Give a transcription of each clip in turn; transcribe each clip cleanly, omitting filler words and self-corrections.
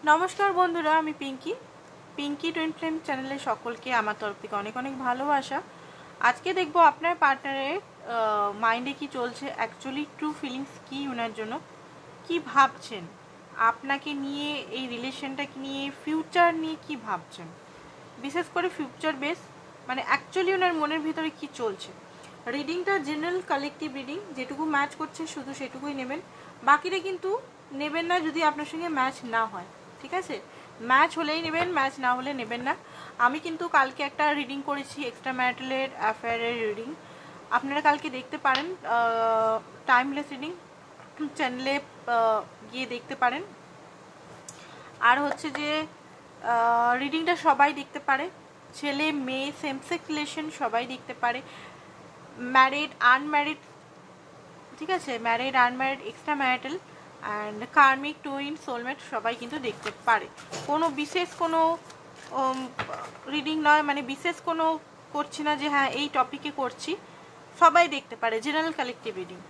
नमस्कार बंधुरा आमी पिंकी पिंकी ट्विन फ्लेम चैनले सकलके आमार तरफ थेके अनेक अनेक भालोबासा। आज के देखबो आपनार पार्टनारेर माइंडे कि चलछे, एक्चुअली ट्रू फिलिंग्स कि ओनार जोन्नो कि भाबछेन, आपनाके निये एई रिलेशनटाके निये फिउचार निये कि भाबछेन, विशेष करे फिउचार बेस माने एक्चुअली ओनार मनेर भितरे कि चलछे। रिडिंगटा जेनारेल कालेक्टिव रिडिंग, जेटुकु मैच करछे शुधु सेटुकुई नेबेन, बाकिटा किन्तु नेबेन ना यदि आपनार संगे मैच ना हय। ठीक है, मैच होलेई नेबेन, मैच ना होले नेबेन ना। आमी किन्तु कालके एकटा रिडिंग करेछि, एक्सट्रा मैरिटल अफेयारेर रिडिंग, आपनारा कालके देखते पारेन। टाइमलेस रिडिंग चैनेले गिये देखते पारेन। आर होच्छे जे रिडिंगटा सबाई देखते पारे, छेले मेये सेम सेक्स रिलेशन सबाई देखते पारे, मैरिड आनमैरिड, ठीक है, मैरिड आनमैरिड एक्सट्रा मैरिटल एंड कार्मिक टुइन सोलमेट सबाई किन्तु देखते पारे। कोनो विशेष कोनो रिडिंग नय, माने विशेष कोनो करछि ना जे हाँ एई टपिके करछि, सबाई देखते पारे, general collective reading.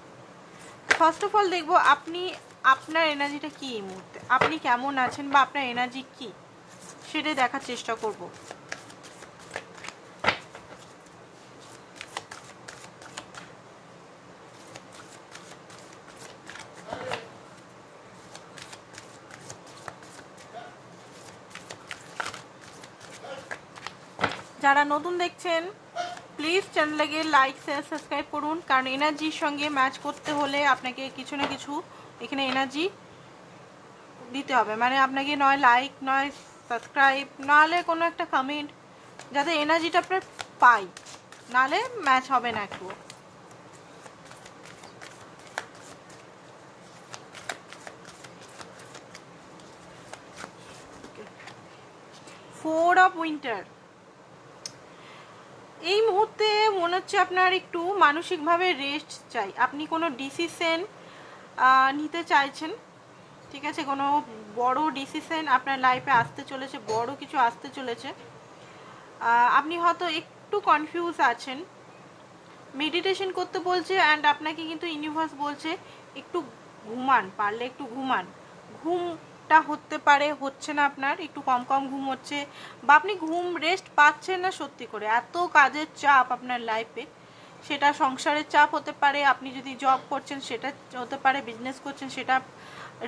First of all देखबो आपनी आपनार एनार्जिटा कि एई मुहूर्ते, आपनी केमन आछेन बा आपनार एनार्जी कि सेटाई देखार चेष्टा करब। যারা নতুন দেখছেন প্লিজ চ্যানেলটাকে লাইক শেয়ার সাবস্ক্রাইব করুন, কারণ এনার্জির সঙ্গে ম্যাচ করতে হলে আপনাকে কিছু না কিছু এখানে এনার্জি দিতে হবে। মানে আপনাকে নয় লাইক নয় সাবস্ক্রাইব, নাহলে কোনো একটা কমেন্ট, যাতে এনার্জিটা আপনার পাই, নাহলে ম্যাচ হবে না একটু। ফোর অফ উইন্টার এই মুহূর্তে মনে হচ্ছে আপনার একটু মানসিকভাবে রেস্ট চাই, আপনি কোনো ডিসিশন নিতে চাইছেন। ঠিক আছে, কোনো বড় ডিসিশন আপনার লাইফে আসতে চলেছে, বড় কিছু আসতে চলেছে। আপনি হয়তো একটু কনফিউজ আছেন, মেডিটেশন করতে বলছে অ্যান্ড আপনাকে কিন্তু ইউনিভার্স বলছে একটু ঘুমান, পারলে একটু ঘুমান। ঘুমটা হতে পারে হচ্ছে না, আপনার একটু কম কম ঘুম হচ্ছে, বা আপনি ঘুম রেস্ট পাচ্ছেন না সত্যি করে, এত কাজের চাপ আপনার লাইফে। সেটা সংসারের চাপ হতে পারে, আপনি যদি জব করছেন সেটা হতে পারে, বিজনেস করছেন সেটা,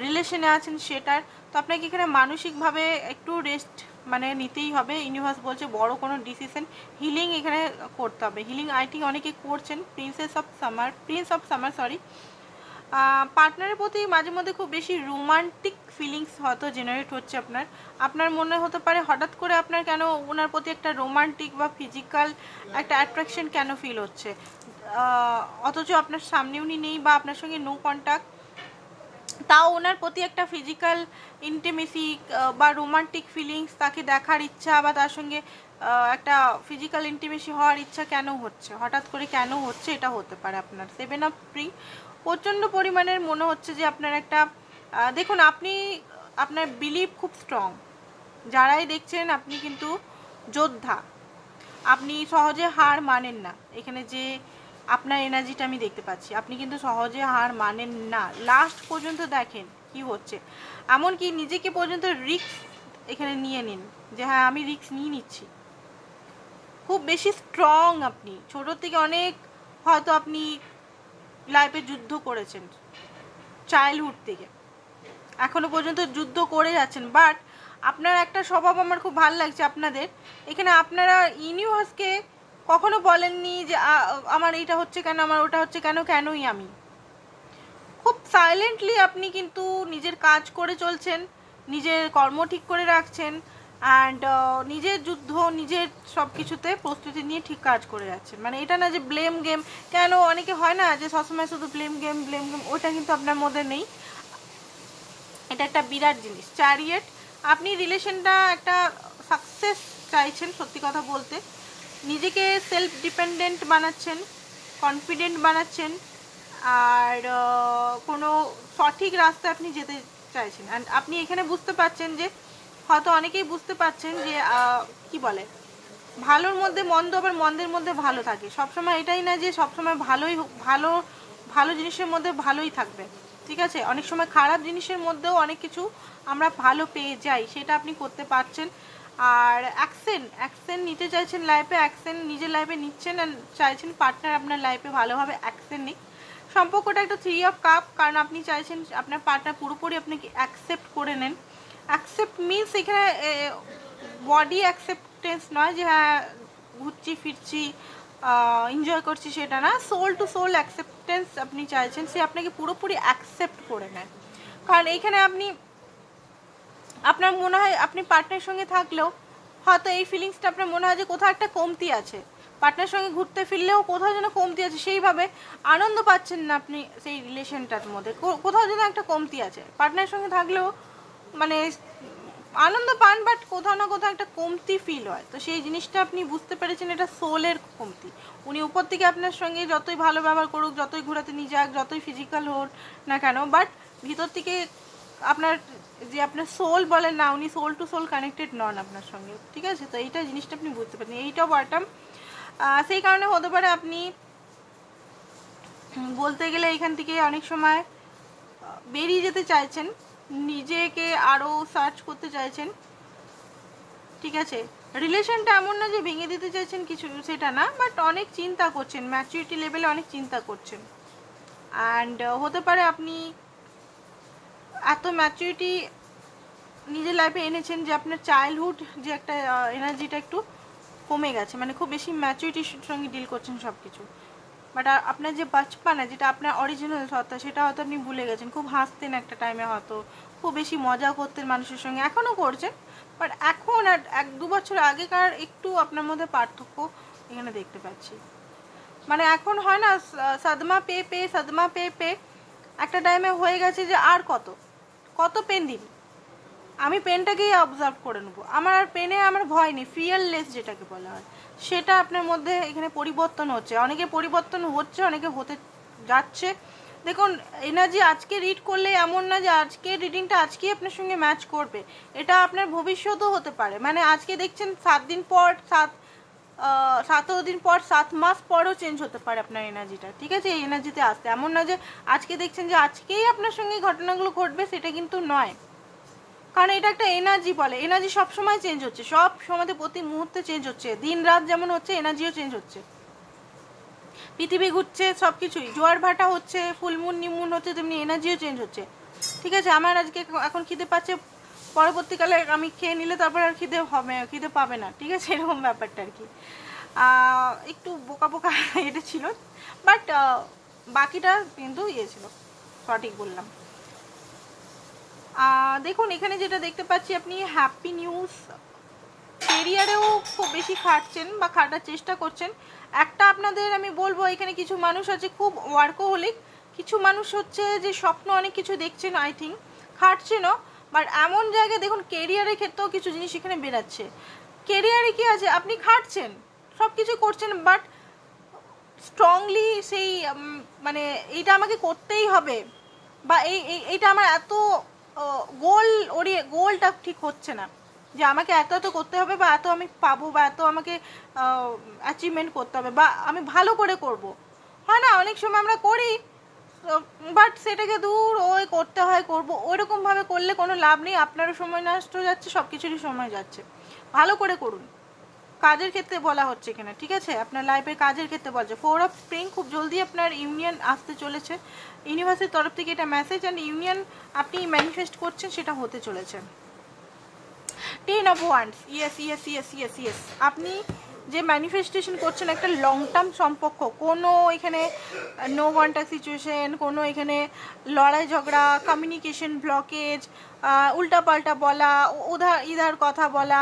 রিলেশনে আছেন সেটার। তো আপনাকে এখানে মানসিকভাবে একটু রেস্ট মানে নিতেই হবে। ইউনিভার্স বলছে বড় কোনো ডিসিশন, হিলিং এখানে করতে হবে। হিলিং আইটি অনেকে করছেন। প্রিন্স অফ সামার সরি, পার্টনারের প্রতি মাঝে মধ্যে খুব বেশি রোমান্টিক ফিলিংস হয়তো জেনারেট হচ্ছে আপনার। আপনার মনে হতে পারে হঠাৎ করে আপনার কেন ওনার প্রতি একটা রোমান্টিক বা ফিজিক্যাল একটা অ্যাট্রাকশন কেন ফিল হচ্ছে, অথচ আপনার সামনে উনি নেই বা আপনার সঙ্গে নো কন্ট্যাক্ট, তাও ওনার প্রতি একটা ফিজিক্যাল ইন্টিমেসি বা রোমান্টিক ফিলিংস, তাকে দেখার ইচ্ছা বা তার সঙ্গে একটা ফিজিক্যাল ইন্টিমেসি হওয়ার ইচ্ছা কেন হচ্ছে, হঠাৎ করে কেন হচ্ছে, এটা হতে পারে আপনার। 7 অফ স্প্রিং প্রচণ্ড পরিমাণের মনে হচ্ছে যে আপনার একটা দেখুন, আপনি আপনার বিলিভ খুব স্ট্রং, যারাই দেখছেন আপনি কিন্তু যোদ্ধা, আপনি সহজে হার মানেন না। এখানে যে আপনার এনার্জিটা আমি দেখতে পাচ্ছি, আপনি কিন্তু সহজে হার মানেন না, লাস্ট পর্যন্ত দেখেন কি হচ্ছে, এমনকি নিজেকে পর্যন্ত রিস্ক এখানে নিয়ে নিন যে হ্যাঁ আমি রিস্ক নিয়ে নিচ্ছি। খুব বেশি স্ট্রং আপনি, ছোটোর থেকে অনেক হয়তো আপনি লাইফে যুদ্ধ করেছেন, চাইল্ডহুড থেকে এখনো পর্যন্ত যুদ্ধ করে যাচ্ছেন। বাট আপনার একটা স্বভাব আমার খুব ভালো লাগছে আপনাদের এখানে, আপনারা ইউনিভার্সকে কখনো বলেননি যে আমার এইটা হচ্ছে কেন, আমার ওটা হচ্ছে কেন, কেনই আমি। খুব সাইলেন্টলি আপনি কিন্তু নিজের কাজ করে চলছেন, নিজের কর্ম ঠিক করে রাখছেন, অ্যান্ড নিজের যুদ্ধ নিজের সব কিছুতে প্রস্তুতি নিয়ে ঠিক কাজ করে যাচ্ছেন। মানে এটা না যে ব্লেম গেম, কেন অনেকে হয় না যে সবসময় শুধু ব্লেম গেম, ওটা কিন্তু আপনার মধ্যে নেই। এটা একটা বিরাট জিনিস। চ্যারিয়েট, আপনি রিলেশনটা একটা সাকসেস চাইছেন, সত্যি কথা বলতে নিজেকে সেলফ ডিপেন্ডেন্ট বানাচ্ছেন, কনফিডেন্ট বানাচ্ছেন, আর কোনো সঠিক রাস্তায় আপনি যেতে চাইছেন। অ্যান্ড আপনি এখানে বুঝতে পারছেন যে হয়তো অনেকেই বুঝতে পারছেন যে কি বলে, ভালোর মধ্যে মন্দ, আবার মন্দের মধ্যে ভালো থাকে। সবসময় এটাই না যে সবসময় ভালো ভালো জিনিসের মধ্যে ভালোই থাকবে, ঠিক আছে, অনেক সময় খারাপ জিনিসের মধ্যেও অনেক কিছু আমরা ভালো পেয়ে যাই, সেটা আপনি করতে পারছেন। আর অ্যাকশন নিতে চাইছেন লাইফে, অ্যাকশন নিজের লাইফে নিচ্ছেন, আর চাইছেন পার্টনার আপনার লাইফে ভালোভাবে অ্যাকশন নিক। সম্পর্কটা একটা 3 অফ কাপ, কারণ আপনি চাইছেন আপনার পার্টনার পুরোপুরি আপনাকে অ্যাকসেপ্ট করে নেন। অ্যাকসেপ্ট মিনস এখানে বডি অ্যাকসেপ্টেন্স নয় যে হ্যাঁ ঘুরছি ফিরছি এনজয় করছি, সেটা না। সোল টু সোল অ্যাকসেপ্টেন্স আপনি চাইছেন, সে আপনাকে পুরোপুরি অ্যাকসেপ্ট করে নেয়। কারণ এইখানে আপনার মনে হয় আপনি পার্টনারের সঙ্গে থাকলেও হয়তো এই ফিলিংসটা আপনার মনে হয় যে কোথাও একটা কমতি আছে, পার্টনারের সঙ্গে ঘুরতে ফিরলেও কোথাও যেন কমতি আছে, সেইভাবে আনন্দ পাচ্ছেন না আপনি সেই রিলেশনটার মধ্যে, কোথাও যেন একটা কমতি আছে। পার্টনারের সঙ্গে থাকলেও মানে আনন্দ পান, বাট কোথাও না কোথাও একটা কমতি ফিল হয়। তো সেই জিনিসটা আপনি বুঝতে পেরেছেন, এটা সোলের কমতি। উনি উপর থেকে আপনার সঙ্গে যতই ভালো ব্যবহার করুক, যতই ঘোরাতে নিয়ে যাক, যতই ফিজিক্যাল হোক না কেন, বাট ভিতর থেকে আপনার যে আপনার সোল বলেন না, উনি সোল টু সোল কানেক্টেড নন আপনার সঙ্গে, ঠিক আছে। তো এইটা জিনিসটা আপনি বুঝতে পারেন, এইটাও বটম। সেই কারণে হতে পারে আপনি বলতে গেলে এখান থেকে অনেক সময় বেরিয়ে যেতে চাইছেন, নিজেকে আরও সার্চ করতে চাইছেন, ঠিক আছে। রিলেশনটা এমন না যে ভেঙে দিতে চাইছেন কিছু, সেটা না, বাট অনেক চিন্তা করছেন, ম্যাচুরিটি লেভেলে অনেক চিন্তা করছেন। অ্যান্ড হতে পারে আপনি এত ম্যাচুরিটি নিজের লাইফে এনেছেন যে আপনার চাইল্ডহুড যে একটা এনার্জিটা একটু কমে গেছে, মানে খুব বেশি ম্যাচুরিটির সঙ্গে ডিল করছেন সব কিছু। বাট আপনার যে বাচপানা, যেটা আপনার অরিজিনাল সত্তা, সেটা হয়তো আপনি ভুলে গেছেন। খুব হাসতেন একটা টাইমে, হয়তো খুব বেশি মজা করতেন মানুষের সঙ্গে, এখনও করছেন, বাট এখন আর 1-2 বছর আগেকার একটু আপনার মধ্যে পার্থক্য এখানে দেখতে পাচ্ছি। মানে এখন হয় না সাদমা পে একটা টাইমে হয়ে গেছে যে আর কত পেন দিন, আমি পেনটাকেই অবজার্ভ করে নেবো, আমার আর পেনে আমার ভয় নেই, ফিয়ারলেস যেটাকে বলা হয়, সেটা আপনার মধ্যে এখানে পরিবর্তন হচ্ছে। অনেকে পরিবর্তন হচ্ছে, অনেকে হতে যাচ্ছে। দেখুন এনার্জি আজকে রিড করলে এমন না যে আজকের রিডিংটা আজকেই আপনার সঙ্গে ম্যাচ করবে, এটা আপনার ভবিষ্যতেও হতে পারে। মানে আজকে দেখছেন 7 দিন পর 17 দিন পর 7 মাস পরও চেঞ্জ হতে পারে আপনার এনার্জিটা, ঠিক আছে। এই এনার্জিতে আসতে এমন না যে আজকে দেখছেন যে আজকেই আপনার সঙ্গে ঘটনাগুলো ঘটবে, সেটা কিন্তু নয়। কারণ এটা একটা এনার্জি বলে, এনার্জি সবসময় চেঞ্জ হচ্ছে, সব সময়তে প্রতি মুহূর্তে চেঞ্জ হচ্ছে, দিন রাত যেমন হচ্ছে এনার্জিও চেঞ্জ হচ্ছে, পৃথিবী ঘুরছে, সব কিছুই জোয়ার ভাটা হচ্ছে, ফুলমুন নিমুন হচ্ছে, তেমনি এনার্জিও চেঞ্জ হচ্ছে, ঠিক আছে। আমার আজকে এখন খিদে পাচ্ছে, পরবর্তীকালে আমি খেয়ে নিলে তারপর আর খিদে পাবে না, ঠিক আছে, এরকম ব্যাপারটা আর কি। একটু বোকা এটা ছিল, বাট বাকিটা কিন্তু ছিল, সঠিক বললাম। দেখুন এখানে যেটা দেখতে পাচ্ছি, আপনি হ্যাপি নিউজ, কেরিয়ারেও খুব বেশি খাটছেন বা খাটার চেষ্টা করছেন। একটা আপনাদের আমি বলবো, এখানে কিছু মানুষ আছে খুব ওয়ার্কোহলিক, কিছু মানুষ হচ্ছে যে স্বপ্ন অনেক কিছু দেখছেন, আই থিঙ্ক খাটছেনও, বাট এমন জায়গায় দেখুন কেরিয়ারের ক্ষেত্রেও কিছু জিনিস এখানে বেরাচ্ছে। কেরিয়ারে কি আছে, আপনি খাটছেন, সব কিছু করছেন, বাট স্ট্রংলি সেই মানে এইটা আমাকে করতেই হবে, বা এইটা আমার এত গোলটা ঠিক হচ্ছে না যে আমাকে এত করতে হবে, বা এত আমি পাবো, বা এত আমাকে অ্যাচিভমেন্ট করতে হবে, বা আমি ভালো করে করব, হয় না অনেক সময় আমরা করি, বাট সেটাকে দূর ওই করতে হয় করবো, ওইরকমভাবে করলে কোনো লাভ নেই, আপনারও সময় নষ্ট যাচ্ছে, সব কিছুরই সময় যাচ্ছে। ভালো করে করুন, কাজের ক্ষেত্রে বলা হচ্ছে এখানে, ঠিক আছে, আপনার লাইফের কাজের ক্ষেত্রে বলছে। 4 অফ স্প্রিং, খুব জলদি আপনার ইউনিয়ন আসতে চলেছে, ইউনিভার্সের তরফ থেকে এটা মেসেজ, অ্যান্ড ইউনিয়ন আপনি ম্যানিফেস্ট করছেন, সেটা হতে চলেছে। 10 অফ ওয়ান্ডস, ইয়েস, আপনি যে ম্যানিফেস্টেশন করছেন একটা লং টার্ম সম্পর্ক, কোনো এখানে নো কন্ট্যাক্ট সিচুয়েশন, কোনো এখানে লড়াই ঝগড়া, কমিউনিকেশন ব্লকেজ, উল্টাপাল্টা বলা, ইধার কথা বলা,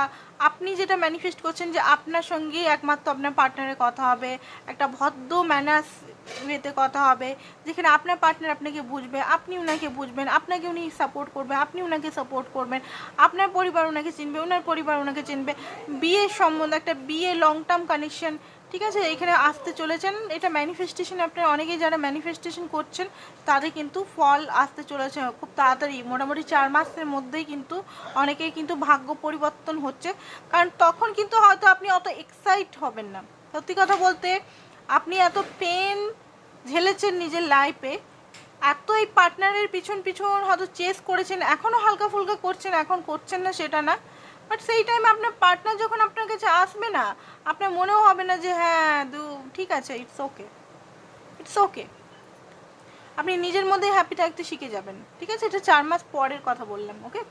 আপনি যেটা ম্যানিফেস্ট করছেন যে আপনার সঙ্গেই একমাত্র আপনার পার্টনারের কথা হবে, একটা ভদ্র ম্যানার্স ওয়েতে কথা হবে, যেখানে আপনার পার্টনার আপনাকে বুঝবে, আপনি ওনাকে বুঝবেন, আপনাকে উনি সাপোর্ট করবে, আপনি ওনাকে সাপোর্ট করবেন, আপনার পরিবার ওনাকে চিনবে, ওনার পরিবার ওনাকে চিনবে, বিয়ের সম্বন্ধে একটা বিয়ে লং টার্ম কানেকশন, ঠিক আছে, এখানে আসতে চলেছেন। এটা ম্যানিফেস্টেশন, আপনার অনেকেই যারা ম্যানিফেস্টেশন করছেন তাদের কিন্তু ফল আসতে চলেছে খুব তাড়াতাড়ি, মোটামুটি 4 মাসের মধ্যেই কিন্তু অনেকেই কিন্তু ভাগ্য পরিবর্তন হচ্ছে। কারণ তখন কিন্তু হয়তো আপনি অত এক্সাইট হবেন না, সত্যি কথা বলতে আপনি এত পেন ঝেলেছেন নিজের লাইফে, এত এই পার্টনারের পিছন হয়তো চেস করেছেন, এখনও হালকা ফুলকা করছেন, এখন করছেন না সেটা না, বাট সেই টাইমে আপনার পার্টনার যখন আপনার কাছে আসবে না, আপনার মনেও হবে না যে হ্যাঁ ঠিক আছে, ইটস ওকে, ইটস ওকে, আপনি নিজের মধ্যে হ্যাপি থাকতে শিখে যাবেন। ঠিক আছে, এটা 4 মাস পরের কথা বললাম। ওকে,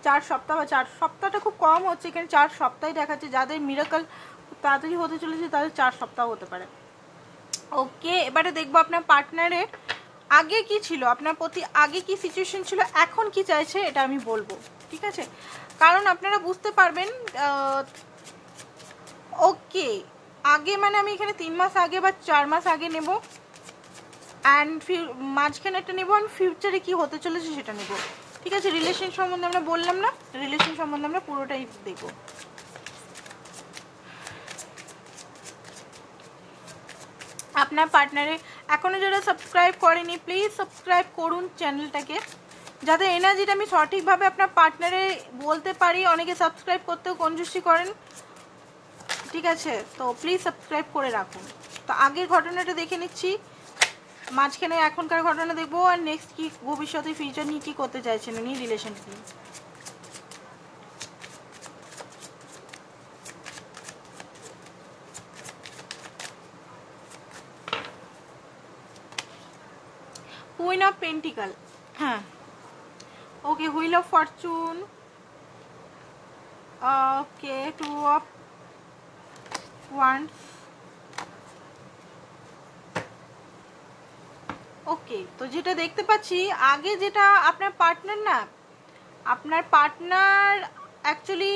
4 সপ্তাহ বা 4 সপ্তাহটা খুব কম হচ্ছে এখানে, 4 সপ্তাহে দেখাচ্ছে। যাদের মিরাকল খুব তাড়াতাড়ি হতে চলেছে তাদের 4 সপ্তাহ হতে পারে। ওকে, এবারে দেখবো আপনার পার্টনারের আগে কি ছিল, আপনার প্রতি আগে কি সিচুয়েশন ছিল, এখন কি চাইছে, এটা আমি বলবো। ঠিক আছে, কারণ আপনারা বুঝতে পারবেন। ওকে, আগে মানে আমি এখানে 3 মাস আগে বা 4 মাস আগে নেব, অ্যান্ড মাঝখানে একটা নেবো, অ্যান্ড ফিউচারে কি হতে চলেছে সেটা নেব। ঠিক আছে, রিলেশন সম্বন্ধে আমরা বললাম না, রিলেশন সম্বন্ধে আমরা পুরোটাই দেখবো। আপনার পার্টনারে এখনও যারা সাবস্ক্রাইব করেনি প্লিজ সাবস্ক্রাইব করুন চ্যানেলটাকে, যাতে এনার্জিটা আমি সঠিকভাবে আপনার পার্টনারে বলতে পারি। অনেকে সাবস্ক্রাইব করতেও কঞ্জুসি করেন। ঠিক আছে, তো প্লিজ সাবস্ক্রাইব করে রাখুন। তো আগের ঘটনাটা দেখে নিচ্ছি, মাঝখানে এখনকার ঘটনা দেখবো, আর নেক্সট কি ভবিষ্যতে ফিউচার নিয়ে কী করতে চাইছেন উনি রিলেশন নিয়ে। কুইন অফ পেন্টিকাল, হ্যাঁ okay, wheel of fortune, okay, 2 of wands, okay. তো যেটা দেখতে পাচ্ছি আগে, যেটা আপনার পার্টনার না, আপনার পার্টনার অ্যাকচুয়ালি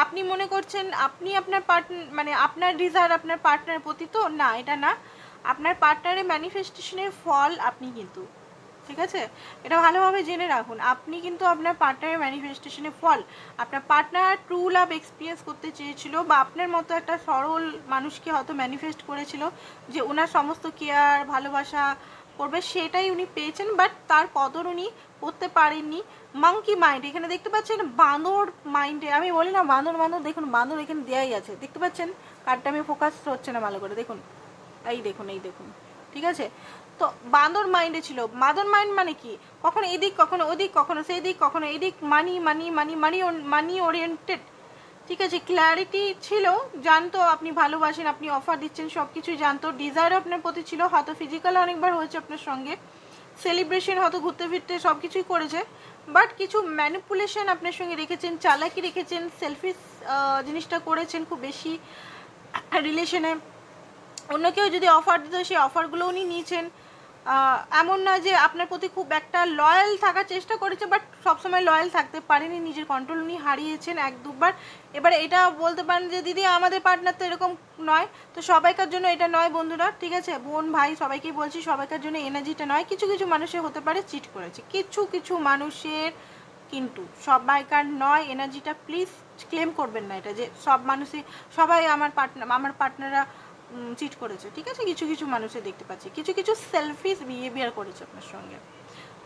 আপনি মনে করছেন আপনি আপনার পার্টনার মানে আপনার ডিজায়ার আপনার পার্টনারের প্রতি, তো না, এটা না, আপনার পার্টনারের ম্যানিফেস্টেশনের ফল আপনি কিন্তু। ঠিক আছে, এটা ভালোভাবে জেনে রাখুন, আপনি কিন্তু আপনার পার্টনারের ম্যানিফেস্টেশনের ফল। আপনার পার্টনার ট্রু লাভ এক্সপিরিয়েন্স করতে চেয়েছিল, বা আপনার মতো একটা সরল মানুষকে হয়তো ম্যানিফেস্ট করেছিল যে ওনার সমস্ত কেয়ার ভালোবাসা করবে, সেটাই উনি পেয়েছেন, বাট তার কদর উনি করতে পারেননি। মাঙ্কি মাইন্ড এখানে দেখতে পাচ্ছেন, বাঁদর মাইন্ডে, আমি বলি না বাঁদর, দেখুন বাঁদর এখানে দেয়াই আছে, দেখতে পাচ্ছেন, কার্ডটা আমি ফোকাস হচ্ছে না ভালো করে, দেখুন এই দেখুন, এই দেখুন। ঠিক আছে, তো বাঁদর মাইন্ডে ছিল। বাঁদর মাইন্ড মানে কি, কখনো এদিক কখনো ওদিক, কখনো সেই দিক কখনো এদিক, মানি মানি মানি মানি মানি ওরিয়েন্টেড। ঠিক আছে, ক্ল্যারিটি ছিল, জানতো আপনি ভালোবাসেন, আপনি অফার দিচ্ছেন, সব কিছুই জানতো। ডিজায়ার আপনার প্রতি ছিল, হয়তো ফিজিক্যাল অনেকবার হয়েছে আপনার সঙ্গে, সেলিব্রেশন হয়তো ঘুরতে ফিরতে সব কিছুই করেছে, বাট কিছু ম্যানিপুলেশন আপনার সঙ্গে রেখেছেন, চালাকি রেখেছেন, সেলফিশ জিনিসটা করেছেন খুব বেশি রিলেশনে। অন্য কেউ যদি অফার দিত সেই অফারগুলো উনি নিয়েছেন। এমন না যে আপনার প্রতি খুব একটা লয়াল থাকার চেষ্টা করেছে, বাট সবসময় লয়াল থাকতে পারেনি, নিজের কন্ট্রোল উনি হারিয়েছেন 1-2 বার। এবারে এটা বলতে পারেন যে দিদি আমাদের পার্টনার তো এরকম নয়, তো সবাইকার জন্য এটা নয় বন্ধুরা। ঠিক আছে, বোন ভাই সবাইকেই বলছি, সবাইকার জন্য এনার্জিটা নয়। কিছু কিছু মানুষের হতে পারে চিট করেছে, কিছু কিছু মানুষের, কিন্তু সবাইকার নয় এনার্জিটা। প্লিজ ক্লেম করবেন না এটা যে সব মানুষই, সবাই আমার পার্টনাররা চিট করেছে। ঠিক আছে, কিছু কিছু মানুষের দেখতে পাচ্ছি, কিছু কিছু সেলফিশ বিহেভিয়ার করেছে আপনার সঙ্গে,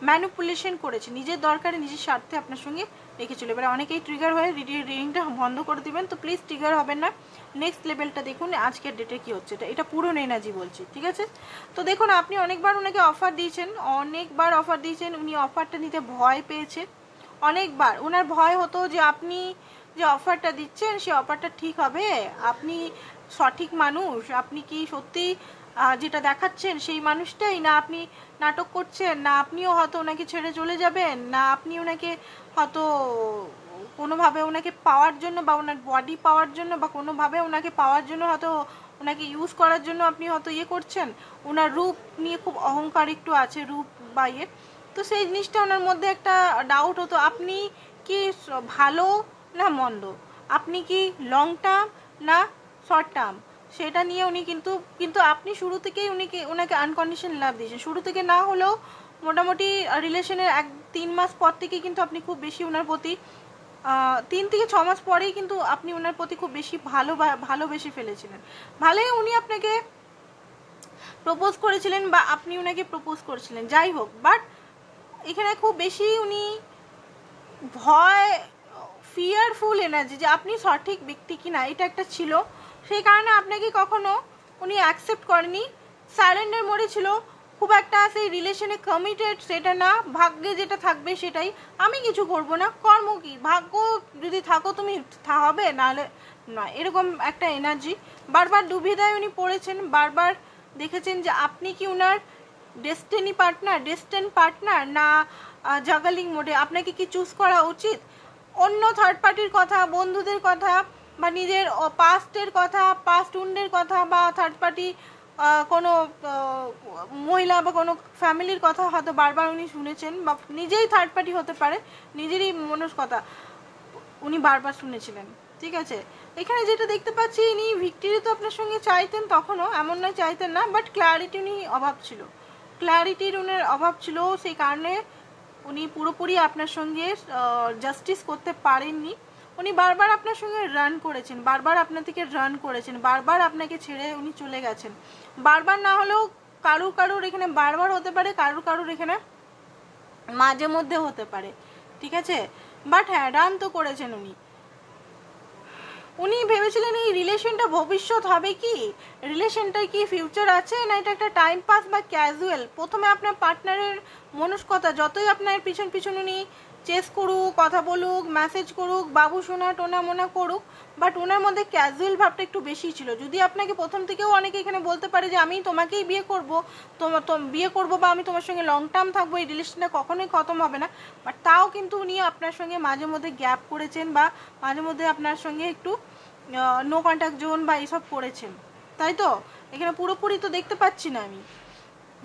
ম্যানিপুলেশন করেছে, নিজের দরকারে নিজের স্বার্থে আপনার সঙ্গে রেখেছিল। এবার অনেকেই ট্রিগার হয়ে রিডিংটা বন্ধ করে দিবেন, তো প্লিজ ট্রিগার হবেন না। নেক্সট লেভেলটা দেখুন আজকের ডেটে কি হচ্ছে, এটা পুরনো এনার্জি বলছি। ঠিক আছে, তো দেখুন আপনি অনেকবার ওনাকে অফার দিয়েছেন, উনি অফারটা নিতে ভয় পেয়েছে অনেকবার। ওনার ভয় হতো যে আপনি যে অফারটা দিচ্ছেন সেই অফারটা ঠিক হবে, আপনি সঠিক মানুষ, আপনি কি সত্যি যেটা দেখাচ্ছেন সেই মানুষটাই, না আপনি নাটক করছেন, না আপনিও হয়তো ওনাকে ছেড়ে চলে যাবেন, না আপনি ওনাকে হয়তো কোনোভাবে ওনাকে পাওয়ার জন্য বা ওনার বডি পাওয়ার জন্য বা কোনোভাবে ওনাকে পাওয়ার জন্য হয়তো ওনাকে ইউজ করার জন্য আপনি হয়তো করছেন। ওনার রূপ নিয়ে খুব অহংকার একটু আছে, রূপ বা তো সেই জিনিসটা ওনার মধ্যে একটা ডাউট হতো, আপনি কি ভালো না মন্দ, আপনি কি লং টার্ম না শর্ট টার্ম, সেটা নিয়ে উনি কিন্তু আপনি শুরু থেকেই ওনাকে আনকন্ডিশন লাভ দিয়েছেন। শুরু থেকে না হলেও মোটামুটি রিলেশনের 3 মাস পর থেকে কিন্তু আপনি খুব বেশি ওনার প্রতি 3 থেকে 6 মাস পরেই কিন্তু আপনি ওনার প্রতি খুব বেশি ভালোবেসে ফেলেছিলেন। ভালোই উনি আপনাকে প্রপোজ করেছিলেন বা আপনি ওনাকে প্রপোজ করেছিলেন, যাই হোক, বাট এখানে খুব বেশি উনি ভয়, ফিয়ারফুল এনার্জি যে আপনি সঠিক ব্যক্তি কিনা এটা একটা ছিল, সেই কারণে আপনাকে কখনো উনি অ্যাকসেপ্ট করেনি, সারেন্ডার মোডে ছিল। খুব একটা সেই রিলেশনে কমিটেড সেটা না, ভাগ্যে যেটা থাকবে সেটাই, আমি কিছু করব না, কর্ম কি, ভাগ্য যদি থাকো তুমি হবে, নাহলে নয়, এরকম একটা এনার্জি বারবার দুবিধায় উনি পড়েছেন। বারবার দেখেছেন যে আপনি কি উনার ডেস্টিনি পার্টনার, ডেস্টিন পার্টনার, না জাগালিং মোডে, আপনাকে কি চুজ করা উচিত। অন্য থার্ড পার্টির কথা, বন্ধুদের কথা, বা নিজের পাস্টের কথা, পাস্ট উন্ডের কথা, বা থার্ড পার্টি কোনো মহিলা বা কোনো ফ্যামিলির কথা হয়তো বারবার উনি শুনেছেন, বা নিজেই থার্ড পার্টি হতে পারে, নিজেরই মনস কথা উনি বারবার শুনেছিলেন। ঠিক আছে, এখানে যেটা দেখতে পাচ্ছি ইনি ভিক্টরি তো আপনার সঙ্গে চাইতেন, তখনও এমন নয় চাইতেন না, বাট ক্ল্যারিটি উনি অভাব ছিল, ক্ল্যারিটির উনার অভাব ছিল, সেই কারণে উনি পুরোপুরি আপনার সঙ্গে জাস্টিস করতে পারেননি। উনি বারবার আপনার সঙ্গে রান করেছেন, বারবার আপনার থেকে রান করেছেন, বারবার আপনাকে ছেড়ে উনি চলে গেছেন। বারবার না হলেও কারুর এখানে বারবার হতে পারে, কারুর এখানে মাঝে মধ্যে হতে পারে। ঠিক আছে, বাট হ্যাঁ রান তো করেছেন উনি। উনি ভেবেছিলেন এই রিলেশনটা ভবিষ্যৎ হবে, কি রিলেশনটার কি ফিউচার আছে, না এটা একটা টাইম পাস বা ক্যাজুয়াল। প্রথমে আপনার পার্টনারের মনস্কতা যতই আপনার পিছন উনি চেস করুক, কথা বলুক, মেসেজ করুক, বাবু সোনা টোনা মোনা করুক, বাট ওনার মধ্যে ক্যাজুয়াল ভাবটা একটু বেশি ছিল। যদি আপনাকে প্রথম থেকেও অনেকে এখানে বলতে পারে যে আমি তোমাকেই বিয়ে করব বা আমি তোমার সঙ্গে লং টার্ম থাকবো, এই রিলেশনটা কখনোই খতম হবে না, বাট তাও কিন্তু উনি আপনার সঙ্গে মাঝে মধ্যে গ্যাপ করেছেন, বা মাঝে মধ্যে আপনার সঙ্গে একটু নো কন্ট্যাক্ট জোন বা এইসব করেছেন, তাই তো। এখানে পুরোপুরি তো দেখতে পাচ্ছি না আমি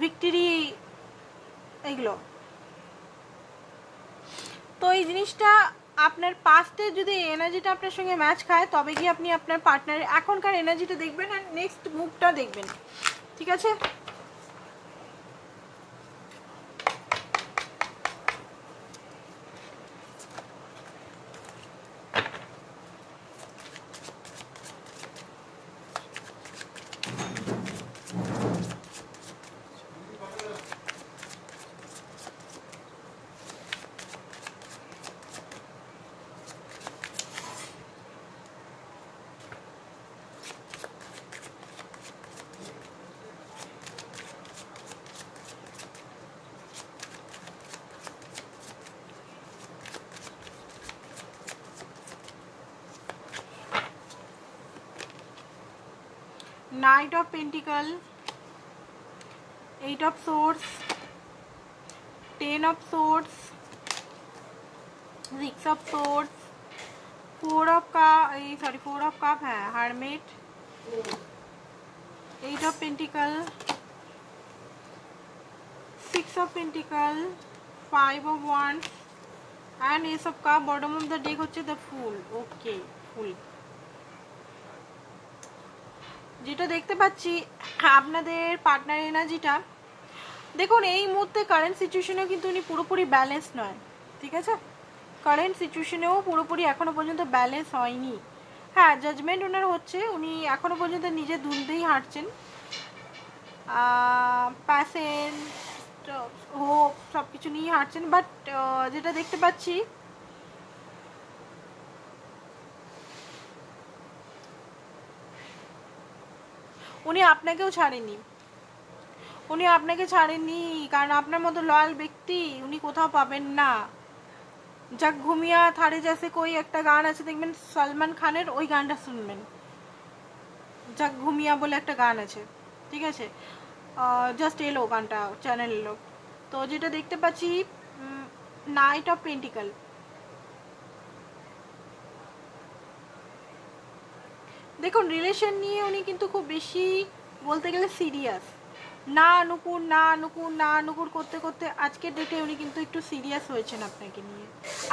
ভিক্টরি এইগুলো। তো এই জিনিসটা আপনার পাস্টে যদি এনার্জিটা আপনার সঙ্গে ম্যাচ খায়, তবে কি আপনি আপনার পার্টনারের এখনকার এনার্জিটা দেখবেন আর নেক্সট মুভটা দেখবেন। ঠিক আছে, Knight of Pentacle, 8 of Swords, 10 of Swords, 6 of Swords, 4 of Cup है, Hermit, 8 of Pentacle, 6 of Pentacle, 5 of Wands and Ace of Cup. Bottom of the deck হচ্ছে the Fool. Okay, Fool. যেটা দেখতে পাচ্ছি আপনাদের partner এনার্জিটা, দেখুন এই মুহূর্তে কারেন্ট সিচুয়েশনেও কিন্তু উনি পুরোপুরি ব্যালেন্স নয়। ঠিক আছে, কারেন্ট সিচুয়েশনেও পুরোপুরি এখনও পর্যন্ত ব্যালেন্স হয়নি। হ্যাঁ, জাজমেন্ট ওনার হচ্ছে, উনি এখনও পর্যন্ত নিজের দুধেই হাঁটছেন, প্যাশন, হোপ সব কিছু নিয়ে হাঁটছেন, বাট যেটা দেখতে পাচ্ছি উনি আপনাকেও ছাড়েননি, উনি আপনাকে ছাড়েননি, কারণ আপনার মতো লয়াল ব্যক্তি উনি কোথাও পাবেন না। যাক ঘুমিয়া থারে জেসে কই একটা গান আছে দেখবেন সলমান খানের, ওই গানটা শুনবেন, যাক ঘুমিয়া বলে একটা গান আছে। ঠিক আছে, জাস্ট এলো গানটা, চ্যানেল এলো। তো যেটা দেখতে পাচ্ছি নাইট অফ পেন্টিকল, দেখুন রিলেশন নিয়ে উনি কিন্তু খুব বেশি বলতে গেলে সিরিয়াস, না নুকুর করতে করতে আজকের ডেটে উনি কিন্তু একটু সিরিয়াস হয়েছেন আপনাকে নিয়ে।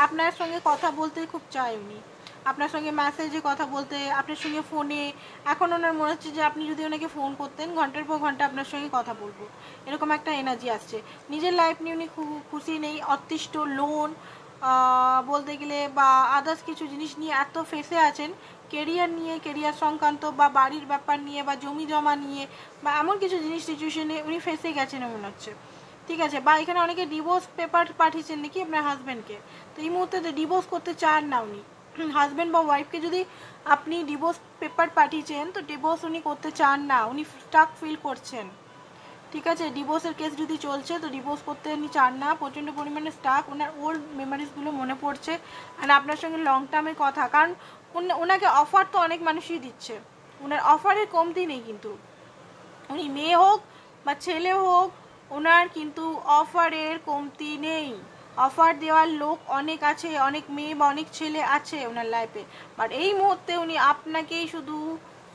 আপনার সঙ্গে কথা বলতে খুব চায় উনি, আপনার সঙ্গে মেসেজে কথা বলতে, আপনার সঙ্গে ফোনে। এখন ওনার মনে হচ্ছে যে আপনি যদি ওনাকে ফোন করতেন ঘন্টার পর ঘন্টা আপনার সঙ্গে কথা বলবো, এরকম একটা এনার্জি আসছে। নিজের লাইফ নিয়ে উনি খুব খুশি নেই, অতিষ্ঠ, লোন বলতে গেলে বা আদার্স কিছু জিনিস নিয়ে এত ফেসে আছেন, কেরিয়ার নিয়ে, কেরিয়ার সংক্রান্ত বা বাড়ির ব্যাপার নিয়ে বা জমি জমা নিয়ে বা এমন কিছু জিনিস সিচুয়েশনে উনি ফেসে গেছেন মনে হচ্ছে। ঠিক আছে, বা এখানে অনেকে ডিভোর্স পেপার পাঠিয়েছেন নাকি আপনার হাজব্যান্ডকে, তো এই মুহূর্তে ডিভোর্স করতে চান না উনি। হাজব্যান্ড বা ওয়াইফকে যদি আপনি ডিভোর্স পেপার পাঠিয়েছেন তো ডিভোর্স উনি করতে চান না, উনি স্টাক ফিল করছেন। ঠিক আছে। ডিভোর্সের কেস যদি চলছে তো ডিভোর্স করতে উনি চান না, প্রচণ্ড পরিমাণে স্টাক, ওনার ওল্ড মেমোরিজগুলো মনে পড়ছে। আর আপনার সঙ্গে লং টার্মের কথা, কারণ ওনাকে অফার তো অনেক মানুষই দিচ্ছে, ওনার অফারের কমতি নেই, কিন্তু উনি মেয়ে হোক বা ছেলে হোক ওনার কিন্তু অফারের কমতি নেই। অফার দেওয়ার লোক অনেক আছে, অনেক মেয়ে বা অনেক ছেলে আছে ওনার লাইফে, বাট এই মুহূর্তে উনি আপনাকেই শুধু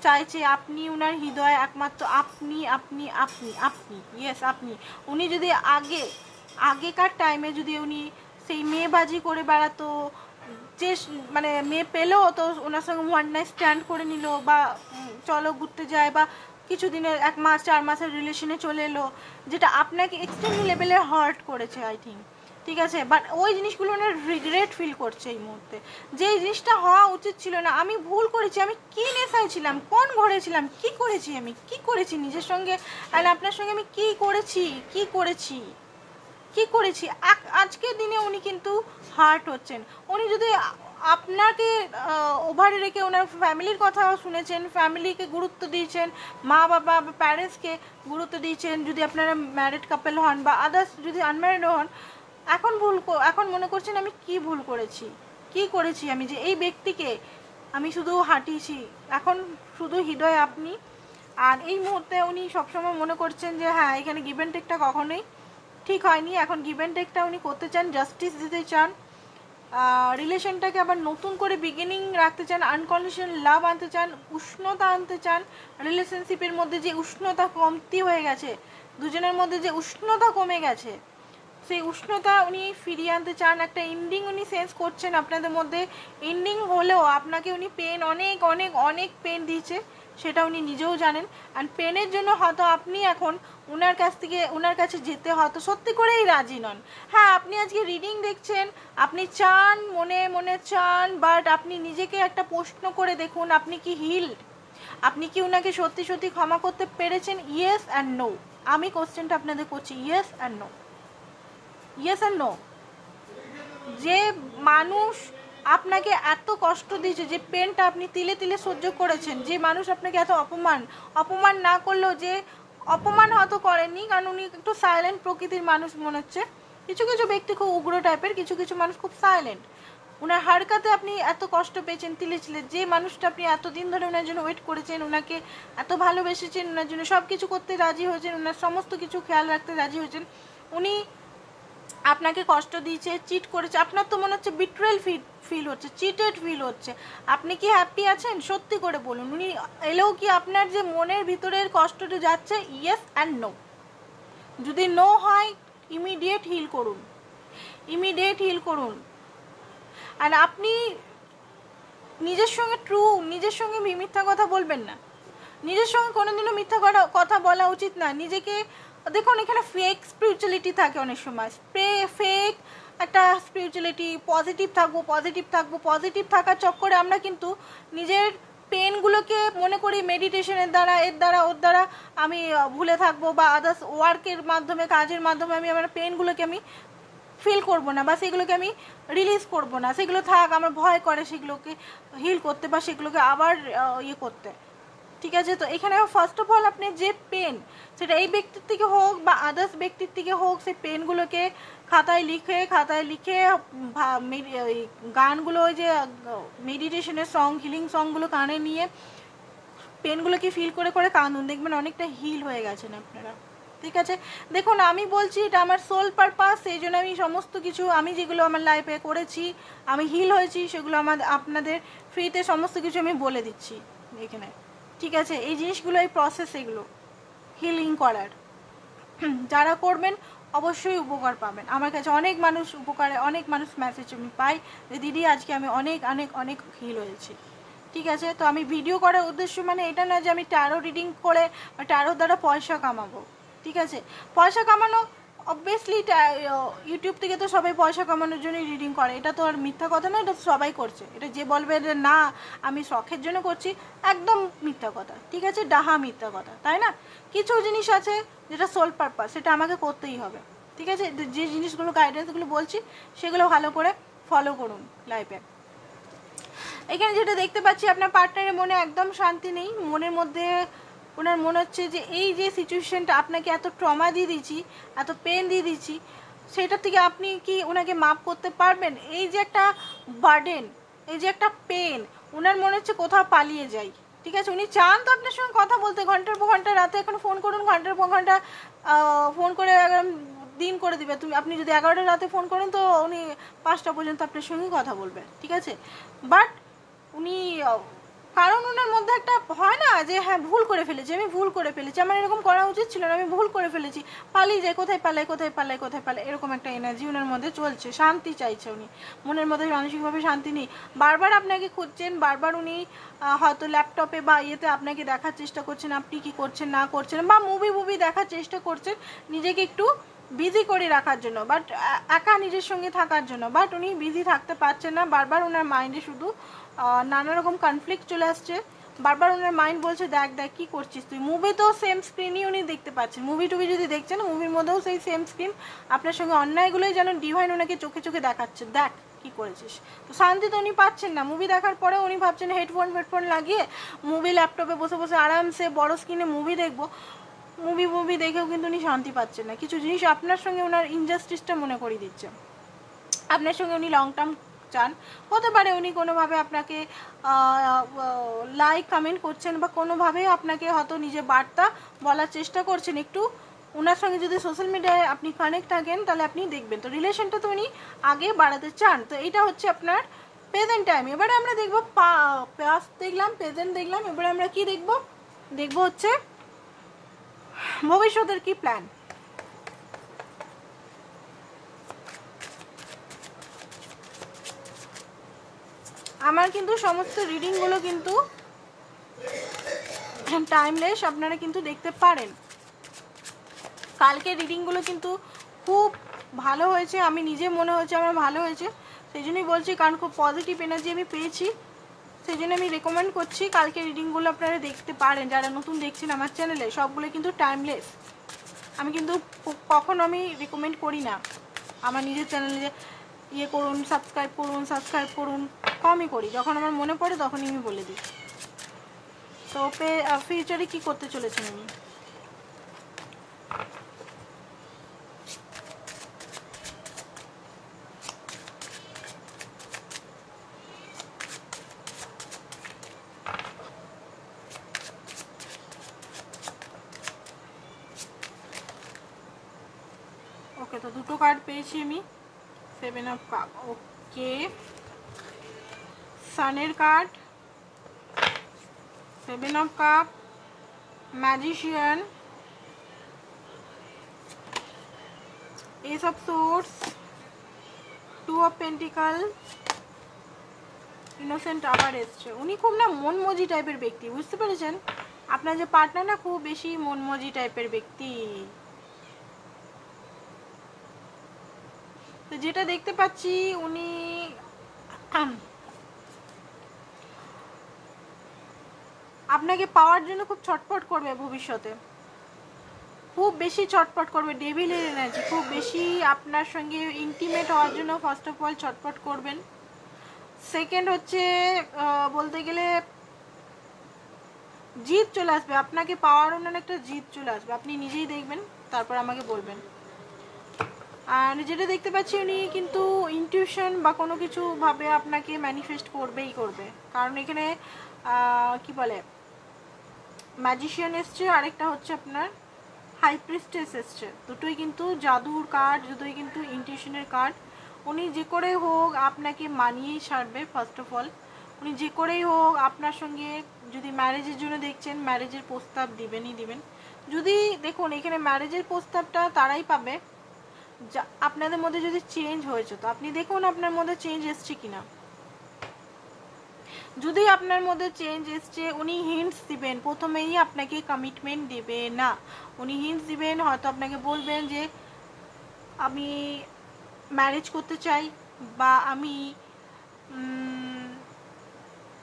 চাইছে। আপনি ওনার হৃদয় একমাত্র আপনি আপনি আপনি আপনি ইয়েস আপনি। উনি যদি আগেকার টাইমে যদি উনি সেই মেয়েবাজি করে বেড়াতো, যে মানে মেয়ে পেলেও তো ওনার সঙ্গে ওয়ান নাইট স্ট্যান্ড করে নিল, বা চলো ঘুরতে যায়, বা কিছুদিনের 1 মাস 4 মাসের রিলেশনে চলে এলো, যেটা আপনাকে এক্সট্রিম লেভেলে হার্ট করেছে আই থিঙ্ক, ঠিক আছে। বাট ওই জিনিসগুলো ওনার রিগ্রেট ফিল করছে এই মুহূর্তে, যে এই জিনিসটা হওয়া উচিত ছিল না, আমি ভুল করেছি, আমি কী নেশায় ছিলাম, কোন ঘরে ছিলাম, কী করেছি, আমি কী করেছি নিজের সঙ্গে আর আপনার সঙ্গে, আমি কী করেছি আজকের দিনে উনি কিন্তু হার্ট হচ্ছেন। উনি যদি আপনাকে ওভারে রেখে ওনার ফ্যামিলির কথা শুনেছেন, ফ্যামিলিকে গুরুত্ব দিয়েছেন, মা বাবা বা প্যারেন্টসকে গুরুত্ব দিয়েছেন, যদি আপনারা ম্যারিড কাপল হন বা আদার্স যদি আনম্যারিড হন, এখন মনে করছেন আমি কি ভুল করেছি আমি, যে এই ব্যক্তিকে আমি শুধু হাঁটিয়েছি, এখন শুধু হৃদয় আপনি। আর এই মুহূর্তে উনি সবসময় মনে করছেন যে হ্যাঁ, এখানে গিভ অ্যান্ড টেকটা কখনোই ঠিক হয়নি, এখন গিভ অ্যান্ড টেকটা উনি করতে চান, জাস্টিস দিতে চান, রিলেশনটাকে আবার নতুন করে বিগিনিং রাখতে চান, আনকন্ডিশনাল লাভ আনতে চান, উষ্ণতা আনতে চান, রিলেশনশিপের মধ্যে যে উষ্ণতা কমতি হয়ে গেছে, দুজনের মধ্যে যে উষ্ণতা কমে গেছে, সেই উষ্ণতা উনি ফিরিয়ে আনতে চান। একটা এন্ডিং উনি সেন্স করছেন আপনাদের মধ্যে, এন্ডিং হলেও আপনাকে উনি পেন অনেক অনেক অনেক পেন দিয়েছে, সেটা উনি নিজেও জানেন। আর পেনের জন্য হয়তো আপনি এখন ওনার কাছে যেতে হয়তো সত্যি করেই রাজি নন। হ্যাঁ, আপনি আজকে রিডিং দেখছেন, আপনি চান, মনে মনে চান, বাট আপনি নিজেকে একটা প্রশ্ন করে দেখুন, আপনি কি হিলড? আপনি কি ওনাকে সত্যি সত্যি ক্ষমা করতে পেরেছেন? Yes and no. আমি কোশ্চেনটা আপনাদের করছি, yes and no, yes and no. যে মানুষ আপনাকে এত কষ্ট দিয়েছে, যে পেনটা আপনি তিলে তিলে সহ্য করেছেন, যে মানুষ আপনাকে এত অপমান না করলেও, যে অপমান হয়তো করেননি, কারণ উনি একটু সাইলেন্ট প্রকৃতির মানুষ মনে হচ্ছে, কিছু কিছু ব্যক্তি খুব উগ্র টাইপের, কিছু কিছু মানুষ খুব সাইলেন্ট, ওনার হারকাতে আপনি এত কষ্ট পেয়েছেন তিলে তিলে, যে মানুষটা আপনি এতদিন ধরে ওনার জন্য ওয়েট করেছেন, ওনাকে এত ভালোবেসেছেন, ওনার জন্য সব কিছু করতে রাজি হয়েছেন, ওনার সমস্ত কিছু খেয়াল রাখতে রাজি হয়েছেন, উনি আপনাকে কষ্ট দিয়েছে, চিট করেছে, আপনার তো মনে হচ্ছে বিট্রেল ফিল হচ্ছে, চিটেড ফিল হচ্ছে। আপনি কি হ্যাপি আছেন? সত্যি করে বলুন, উনি এলেও কি আপনার যে মনের ভিতরের কষ্টটা যাচ্ছে? Yes and no. যদি নো হয়, ইমিডিয়েট হিল করুন। আর আপনি নিজের সঙ্গে নিজের সঙ্গে মিথ্যা কথা বলবেন না, নিজের সঙ্গে কোনোদিনও মিথ্যা কথা বলা উচিত না। নিজেকে দেখুন, এখানে ফেক স্পিরিচুয়ালিটি থাকে অনেক সময়, ফেক একটা স্পিরিচুয়ালিটি, পজিটিভ থাকার চক্করে আমরা কিন্তু নিজের পেনগুলোকে মনে করি মেডিটেশনের দ্বারা, ওর দ্বারা আমি ভুলে থাকবো, বা আদার্স ওয়ার্কের মাধ্যমে, কাজের মাধ্যমে আমি আমার পেনগুলোকে আমি ফিল করবো না, বা সেগুলোকে আমি রিলিজ করবো না, সেগুলো থাক, আমার ভয় করে সেগুলোকে হিল করতে বা সেগুলোকে আবার ইয়ে করতে, ঠিক আছে। তো এখানে ফার্স্ট অফ অল আপনি যে পেন, সেটা এই ব্যক্তির থেকে হোক বা আদার্স ব্যক্তির থেকে হোক, সেই পেনগুলোকে খাতায় লিখে গানগুলো, ওই যে মেডিটেশনের সং, হিলিং সংগুলো কানে নিয়ে পেনগুলোকে ফিল করে কাঁদুন, দেখবেন অনেকটা হিল হয়ে গেছেন আপনারা, ঠিক আছে। দেখুন, আমি বলছি এটা আমার সোল পারপাস, সেই জন্য আমি সমস্ত কিছু, আমি যেগুলো আমার লাইফে করেছি, আমি হিল হয়েছি, সেগুলো আপনাদের ফ্রিতে সমস্ত কিছু আমি বলে দিচ্ছি এখানে, ঠিক আছে। এই জিনিসগুলো, এই প্রসেস, এগুলো হিলিং করার, যারা করবেন অবশ্যই উপকার পাবেন। আমার কাছে অনেক মানুষ মেসেজ আমি পাই যে দিদি আজকে আমি অনেক হিল হয়েছি, ঠিক আছে। তো আমি ভিডিও করার উদ্দেশ্য মানে এটা না যে আমি ট্যারো রিডিং করে বা ট্যারোর দ্বারা পয়সা কামাবো, ঠিক আছে। পয়সা কামানো অবভিয়াসলি ইউটিউব থেকে তো সবাই পয়সা কামানোর জন্যই রিডিং করে, এটা তো আর মিথ্যা কথা না, এটা তো সবাই করছে। এটা যে বলবে যে না আমি শখের জন্য করছি, একদম মিথ্যা কথা, ঠিক আছে, ডাহা মিথ্যা কথা, তাই না। কিছু জিনিস আছে যেটা সোল পারপাস, সেটা আমাকে করতেই হবে, ঠিক আছে। যে জিনিসগুলো, গাইডেন্সগুলো বলছি, সেগুলো ভালো করে ফলো করুন লাইফে। এখানে যেটা দেখতে পাচ্ছি, আপনার পার্টনারের মনে একদম শান্তি নেই, মনের মধ্যে ওনার মনে হচ্ছে যে এই যে সিচুয়েশনটা আপনাকে এত ট্রমা দিয়ে দিচ্ছি, এত পেন দিয়ে দিচ্ছি, সেটার থেকে আপনি কি ওনাকে মাপ করতে পারবেন? এই যে একটা বার্ডেন, এই যে একটা পেন, ওনার মনে হচ্ছে কোথাও পালিয়ে যাই। ঠিক আছে, উনি চান তো আপনার সঙ্গে কথা বলতে, ঘন্টার পর ঘন্টা, রাতে এখন ফোন করুন, ঘন্টার পর ঘন্টা ফোন করে দিন করে দিবে। আপনি যদি 11টা রাতে ফোন করেন তো উনি 5টা পর্যন্ত আপনার সঙ্গে কথা বলবেন। ঠিক আছে, বাট উনি কারণ ওনার মধ্যে একটা হয় না যে হ্যাঁ ভুল করে ফেলেছি, আমি ভুল করে ফেলেছি, আমার এরকম করা উচিত ছিল না, আমি ভুল করে ফেলেছি, পালিয়ে যায়, কোথায় পালায়, কোথায় পালায়, কোথায় পালায়, এরকম একটা এনার্জি ওনার মধ্যে চলছে। শান্তি চাইছে উনি, মনের মধ্যে মানসিকভাবে শান্তি নেই, বারবার আপনাকে খুঁজছেন, বারবার উনি হয়তো ল্যাপটপে বা ইয়েতে আপনাকে দেখার চেষ্টা করছেন আপনি কি করছেন না করছেন, বা মুভি দেখার চেষ্টা করছেন নিজেকে একটু বিজি করে রাখার জন্য, বাট একা নিজের সঙ্গে থাকার জন্য, বাট উনি বিজি থাকতে পারছেন না। বারবার ওনার মাইন্ডে শুধু নানা রকম কনফ্লিক্ট চলে আসছে, বারবার ওনার মাইন্ড বলছে দেখ দেখ কী করছিস তুই। মুভি তো সেম স্ক্রিনই উনি দেখতে পাচ্ছেন, মুভি টুভি যদি দেখছেন মুভির মধ্যেও সেই সেম স্ক্রিন, আপনার সঙ্গে অন্যায়গুলোই যেন ডিভাইন ওনাকে চোখে চোখে দেখাচ্ছে, দেখ কি করেছিস। তো শান্তি তো উনি পাচ্ছেন না, মুভি দেখার পরে উনি ভাবছেন হেডফোন লাগিয়ে মুভি ল্যাপটপে বসে বসে আরামসে বড় স্ক্রিনে মুভি দেখবো, মুভি দেখেও কিন্তু উনি শান্তি পাচ্ছেন না। কিছু জিনিস আপনার সঙ্গে ওনার ইনজাস্টিসটা মনে করিয়ে দিচ্ছে, আপনার সঙ্গে উনি লং টার্ম চান। হতে পারে উনি কোনোভাবে আপনাকে লাইক কমেন্ট করছেন, বা কোনোভাবে আপনাকে হয়তো নিজের বার্তা বলার চেষ্টা করছেন। একটু ওনার সঙ্গে যদি সোশ্যাল মিডিয়ায় আপনি কানেক্ট থাকেন তাহলে আপনি দেখবেন, তো রিলেশনটা তো উনি আগে বাড়াতে চান। তো এটা হচ্ছে আপনার প্রেজেন্ট টাইম। এবারে আমরা দেখবো পাস্ট দেখলাম, প্রেজেন্ট দেখলাম, এবারে আমরা কি দেখবো হচ্ছে ভবিষ্যতের কি প্ল্যান। আমার কিন্তু সমস্ত রিডিংগুলো কিন্তু টাইমলেস, আপনারা কিন্তু দেখতে পারেন। কালকে রিডিংগুলো কিন্তু খুব ভালো হয়েছে, আমি নিজে মনে হয়েছে আমার ভালো হয়েছে, সেই জন্যই বলছি, কারণ খুব পজিটিভ এনার্জি আমি পেয়েছি, সেই জন্য আমি রেকমেন্ড করছি কালকে রিডিংগুলো আপনারা দেখতে পারেন। যারা নতুন দেখছেন আমার চ্যানেলে, সবগুলো কিন্তু টাইমলেস। আমি কিন্তু কখনো আমি রেকমেন্ড করি না আমার নিজের চ্যানেলে ইয়ে করুন, সাবস্ক্রাইব করুন, কমই করি, যখন আমার মনে পড়ে তখনই আমি বলে দিই। তো ফিউচারে কি করতে চলেছেন আমি, ওকে। তো দুটো কার্ড পেয়েছি আমি, 7 অফ কাপ, ওকে, সানের card, 7 of cup, magician, ace of swords, 2 of pentacle, innocent আবার এসছে। উনি খুব না মনমজি টাইপের ব্যক্তি, বুঝতে পেরেছেন? আপনার যে পার্টনার না খুব বেশি মনমজি টাইপের ব্যক্তি। তো যেটা দেখতে পাচ্ছি উনি আপনাকে পাওয়ার জন্য খুব ছটফট করবে ভবিষ্যতে, খুব বেশি ছটফট করবে, ডেভিলের এনার্জি খুব বেশি আপনার সঙ্গে ইন্টিমেট হওয়ার জন্য ফার্স্ট অফ অল ছটফট করবেন। সেকেন্ড হচ্ছে বলতে গেলে জিত চলে আসবে, আপনাকে পাওয়ার ওনার একটা জিত চলে আসবে, আপনি নিজেই দেখবেন তারপর আমাকে বলবেন। আর যেটা দেখতে পাচ্ছি উনি কিন্তু ইনটিউশন বা কোনো কিছু ভাবে আপনাকে ম্যানিফেস্ট করবেই করবে, কারণ এখানে কি বলে ম্যাজিশিয়ান এসছে, আরেকটা হচ্ছে আপনার হাই প্রিস্টেস এসছে, দুটোই কিন্তু জাদুর কার্ড, দুটোই কিন্তু ইনটিউশনের কার্ড। উনি যে করে হোক আপনাকে মানিয়েই ছাড়বে। ফার্স্ট অফ অল উনি যে করেই হোক আপনার সঙ্গে, যদি ম্যারেজের জন্য দেখছেন ম্যারেজের প্রস্তাব দিবেনই দিবেন। যদি দেখুন এখানে ম্যারেজের প্রস্তাবটা তারাই পাবে আপনাদের মধ্যে যদি চেঞ্জ হয়েছে, তো আপনি দেখুন আপনার মধ্যে চেঞ্জ এসছে কিনা। যদি আপনার মধ্যে চেঞ্জ এসছে, উনি হিন্টস দিবেন, প্রথমেই আপনাকে কমিটমেন্ট দেবে না, উনি হিন্টস দিবেন, হয়তো আপনাকে বলবেন যে আমি ম্যারেজ করতে চাই, বা আমি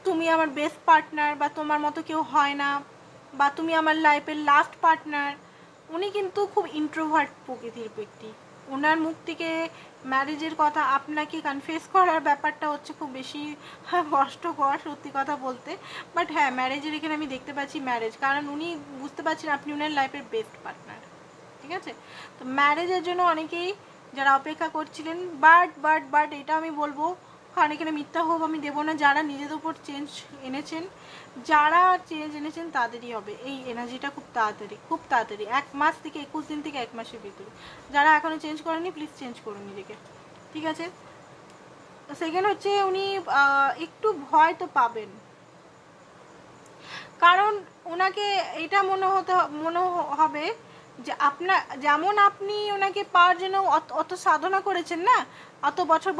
তুমি আমার বেস্ট পার্টনার, বা তোমার মতো কেউ হয় না, বা তুমি আমার লাইফের লাস্ট পার্টনার। উনি কিন্তু খুব ইন্ট্রোভার্ট প্রকৃতির ব্যক্তি, ওনার মুখ থেকে ম্যারেজের কথা আপনাকে কনফেস করার ব্যাপারটা হচ্ছে খুব বেশি কষ্টকর সত্যি কথা বলতে, বাট হ্যাঁ ম্যারেজের এখানে আমি দেখতে পাচ্ছি ম্যারেজ, কারণ উনি বুঝতে পারছেন আপনি ওনার লাইফের বেস্ট পার্টনার, ঠিক আছে। তো ম্যারেজের জন্য অনেকেই যারা অপেক্ষা করছিলেন, বাট এটা আমি বলবো, কারণ এখানে মিথ্যা হোপ আমি দেবো না, যারা নিজেদের উপর চেঞ্জ এনেছেন, যারা চেঞ্জ এনেছেন তাদেরই হবে এই এনার্জিটা খুব তাড়াতাড়ি 1 মাস থেকে 21 দিন থেকে 1 মাসের ভিতরে। যারা এখনও চেঞ্জ করেনি প্লিজ চেঞ্জ করুন নিজেকে, ঠিক আছে। সেকেন্ড হচ্ছে উনি একটু ভয় তো পাবেন, কারণ ওনাকে এটা মনে হবে যে যেমন আপনি ওনাকে পাওয়ার জন্য অত সাধনা করেছেন না, অত বছর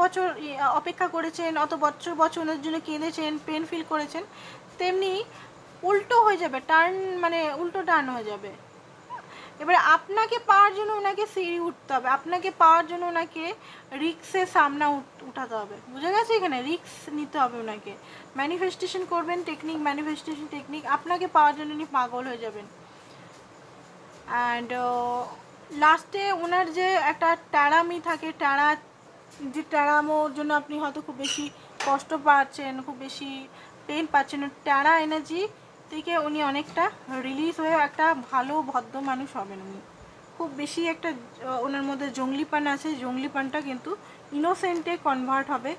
অপেক্ষা করেছেন, অত বছর ওনার জন্য কেঁদেছেন, পেন ফিল করেছেন, তেমনি উল্টো হয়ে যাবে, উল্টো টার্ন হয়ে যাবে। এবারে আপনাকে পাওয়ার জন্য ওনাকে সিঁড়ি উঠতে হবে, আপনাকে পাওয়ার জন্য ওনাকে রিক্সের সামনা উঠাতে হবে, বুঝে গেছে, এখানে রিক্স নিতে হবে ওনাকে। ম্যানিফেস্টেশন করবেন ম্যানিফেস্টেশন টেকনিক, আপনাকে পাওয়ার জন্য উনি পাগল হয়ে যাবেন। অ্যান্ড লাস্টে ওনার যে একটা ট্যাড়ামি থাকে, ট্যাড়ামোর জন্য আপনি হয়তো খুব বেশি কষ্ট পাচ্ছেন, খুব বেশি পেন পাচ্ছেন, ট্যাড়া এনার্জি থেকে উনি অনেকটা রিলিজ হয়ে একটা ভালো ভদ্র মানুষ হবেন। উনি খুব বেশি একটা ওনার মধ্যে জঙ্গলিপান আছে, জঙ্গলিপানটা কিন্তু ইনোসেন্টে কনভার্ট হবে।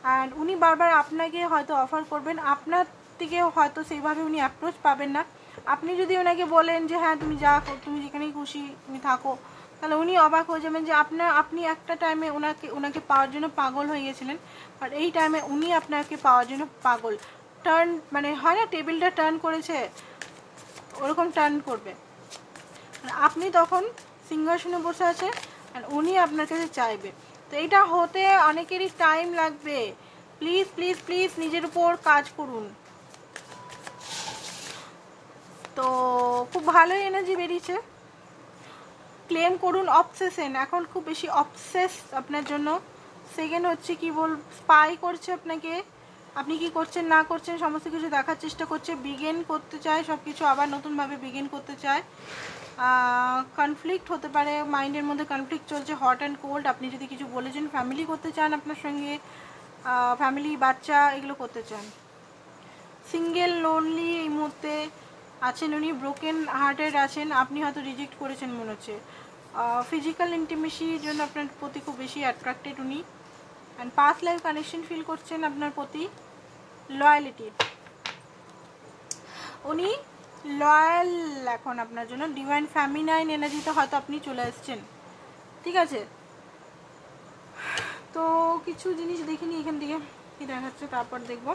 অ্যান্ড উনি বারবার আপনাকে হয়তো অফার করবেন, আপনার থেকে হয়তো সেইভাবে উনি অ্যাপ্রোচ পাবেন না। আপনি যদি ওনাকে বলেন যে হ্যাঁ তুমি তুমি যেখানেই খুশি তুমি থাকো, তাহলে উনি অবাক হয়ে যাবেন যে আপনি একটা টাইমে ওনাকে পাওয়ার জন্য পাগল হয়ে গেছিলেন, বাট এই টাইমে উনি আপনাকে পাওয়ার জন্য পাগল। টার্ন হয় না, টেবিলটা টার্ন করেছে, ওরকম টার্ন করবে। আপনি তখন সিংহাসনে বসে আছে আর উনি আপনার কাছে চাইবে। তো এইটা হতে অনেকেরই টাইম লাগবে, প্লিজ নিজের উপর কাজ করুন। তো খুব ভালো এনার্জি বেরিয়েছে, ক্লেম করুন অবসেশন, এখন খুব বেশি অবসেস আপনার জন্য। সেকেন্ড হচ্ছে স্পাই করছে আপনাকে, আপনি কি করছেন না করছেন সমস্ত কিছু দেখার চেষ্টা করছে, বিগিন করতে চায় সব কিছু আবার নতুনভাবে বিগিন করতে চায়। কনফ্লিক্ট হতে পারে, মাইন্ডের মধ্যে কনফ্লিক্ট চলছে, হট অ্যান্ড কোল্ড। আপনি যদি কিছু বলেছেন, ফ্যামিলি করতে চান আপনার সঙ্গে, ফ্যামিলি বাচ্চা এগুলো করতে চান। সিঙ্গেল লোনলি এই মুহূর্তে আছেন উনি, ব্রোকেন হার্টেড আছেন, আপনি হয়তো রিজেক্ট করেছেন মনে হচ্ছে। ফিজিক্যাল ইন্টিমেসির জন্য আপনার প্রতি খুব বেশি অ্যাট্রাক্টেড উনি। And past life connection feel করছেন আপনার প্রতি। লয়ালিটি, উনি লয়াল এখন আপনার জন্য। ডিভাইন ফ্যামিনাইন এনার্জিতে হয়তো আপনি চলে এসছেন, ঠিক আছে। তো কিছু জিনিস দেখিনি এখান থেকে কি দেখাচ্ছে, তারপর দেখব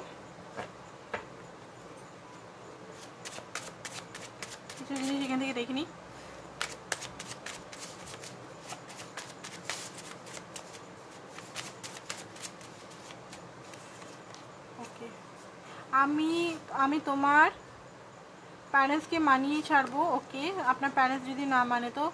কিছু জিনিস এখান থেকে দেখিনি। ওকে, আমি তোমার প্যারেন্টসকে মানিয়ে ছাড়বো। ওকে, আপনার প্যারেন্টস যদি না মানে তো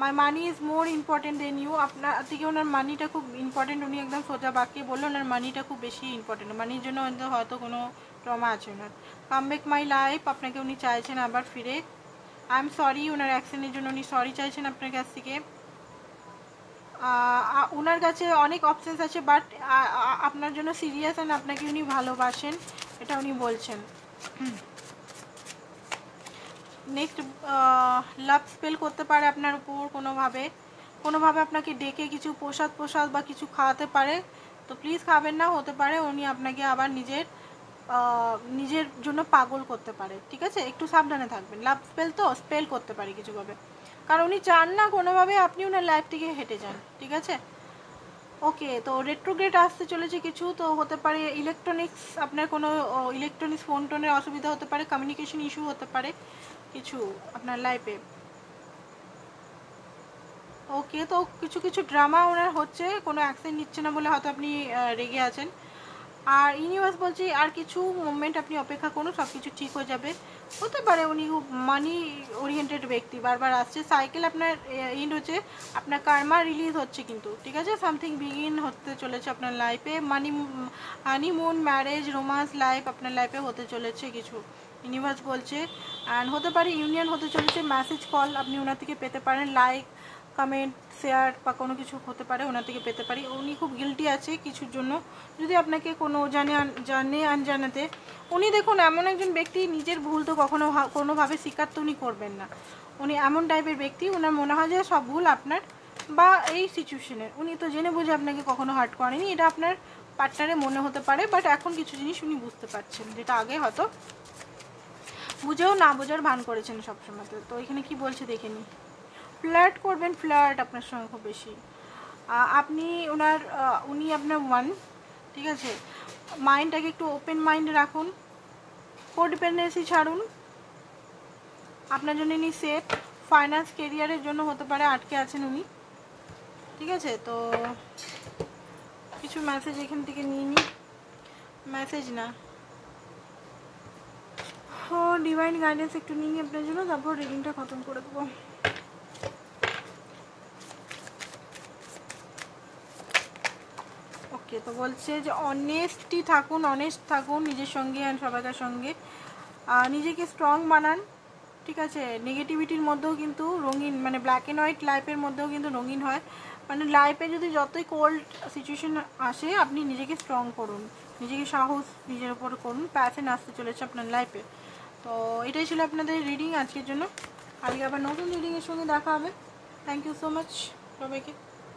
my money is more important than you, আপনার থেকে ওনার মানিটা খুব ইম্পর্টেন্ট। উনি একদম সোজা বাক্যে বললো ওনার মানিটা খুব বেশি ইম্পর্টেন্ট, মানির জন্য হয়তো কোনো ট্রমা আছে ওনার। কাম ব্যাক মাই লাইফ, আপনাকে উনি চাইছেন আবার ফিরে। আই এম সরি, ওনার অ্যাকশনের জন্য উনি সরি চাইছেন আপনার কাছ থেকে। ওনার কাছে অনেক অপশানস আছে, বাট আপনার জন্য সিরিয়াস অ্যান্ড আপনাকে উনি ভালোবাসেন, এটা উনি বলছেন। নেক্সট লাভ স্পেল করতে পারে আপনার উপর কোনোভাবে আপনাকে ডেকে কিছু প্রসাদ বা কিছু খাওয়াতে পারে, তো প্লিজ খাবেন না, হতে পারে উনি আপনাকে আবার নিজের জন্য পাগল করতে পারে, ঠিক আছে, একটু সাবধানে থাকবেন। লাভ স্পেল তো স্পেল করতে পারে কিছুভাবে, কারণ উনি চান না কোনোভাবে আপনি ওনার লাইফ থেকে হেঁটে যান, ঠিক আছে। ওকে, তো রেট্রোগ্রেড আসতে চলেছে কিছু, তো হতে পারে ইলেকট্রনিক্স, আপনার কোনো ইলেকট্রনিক্স ফোন টোনের অসুবিধা হতে পারে, কমিউনিকেশন ইস্যু হতে পারে কিছু আপনার লাইফে। ওকে, তো কিছু ড্রামা ওনার হচ্ছে, কোনো অ্যাকশন নিচ্ছে না বলে হয়তো আপনি রেগে আছেন। আর ইউনিভার্স বলছি আর কিছু মোমেন্ট আপনি অপেক্ষা করুন, সব কিছু ঠিক হয়ে যাবে। হতে পারে উনি খুব মানি ওরিয়েন্টেড ব্যক্তি, বারবার আসছে। সাইকেল আপনার এন্ড হচ্ছে, আপনার কার্মা রিলিজ হচ্ছে কিন্তু, ঠিক আছে, সামথিং বিগিন হতে চলেছে আপনার লাইফে। হানিমুন, ম্যারেজ, রোমান্স লাইফ আপনার লাইফে হতে চলেছে কিছু, ইউনিভার্স বলছে। অ্যান্ড হতে পারে ইউনিয়ন হতে চলেছে, মেসেজ কল আপনি ওনার থেকে পেতে পারেন, লাইক কমেন্ট শেয়ার বা কোনো কিছু হতে পারে, ওনার থেকে পেতে পারি। উনি খুব গিল্টি আছে কিছুর জন্য, যদি আপনাকে কোনো জানে আনজানাতে। উনি দেখুন এমন একজন ব্যক্তি, নিজের ভুল তো কখনো কোনোভাবে স্বীকার তো উনি করবেন না। উনি এমন টাইপের ব্যক্তি, ওনার মনে হয় যে সব ভুল আপনার বা এই সিচুয়েশনের। উনি তো জেনে বুঝে আপনাকে কখনো হার্ট করেনি, এটা আপনার পার্টনারে মনে হতে পারে। বাট এখন কিছু জিনিস উনি বুঝতে পারছেন, যেটা আগে হয়তো বুঝেও না বোঝার ভান করেছেন সবসময়। তো এখানে কি বলছে দেখে নিই। ফ্লার্ট করবেন, ফ্লার্ট আপনার সঙ্গে খুব বেশি। আপনি উনি আপনার ওয়ান, ঠিক আছে। মাইন্ডটাকে একটু ওপেন মাইন্ডে রাখুন, কোডিপেন্ডেন্সি ছাড়ুন। আপনার জন্য ইনি সেফ। ফাইন্যান্স কেরিয়ারের জন্য হতে পারে আটকে আছেন উনি, ঠিক আছে। তো কিছু মেসেজ এখান থেকে নিয়ে নিই, মেসেজ না ডিভাইন গাইডেন্স একটু নিয়ে নিই আপনার জন্য, তারপর রিডিংটা খতম করে দেবো। ওকে, তো বলছে যে অনেস্ট থাকুন নিজের সঙ্গে আর সবাইকার সঙ্গে। নিজেকে স্ট্রং বানান, ঠিক আছে। নেগেটিভিটির মধ্যেও কিন্তু রঙিন, মানে ব্ল্যাক অ্যান্ড হোয়াইট লাইফের মধ্যেও কিন্তু রঙিন হয়। মানে লাইফে যদি যতই কোল্ড সিচুয়েশন আসে, আপনি নিজেকে স্ট্রং করুন, নিজেকে সাহস নিজের ওপর করুন। প্যাশন আসতে চলেছে আপনার লাইফে। তো এটাই ছিল আপনাদের রিডিং আজকের জন্য। আজকে আবার নতুন রিডিংয়ের সঙ্গে দেখা হবে। থ্যাংক ইউ সো মাচ সবাইকে।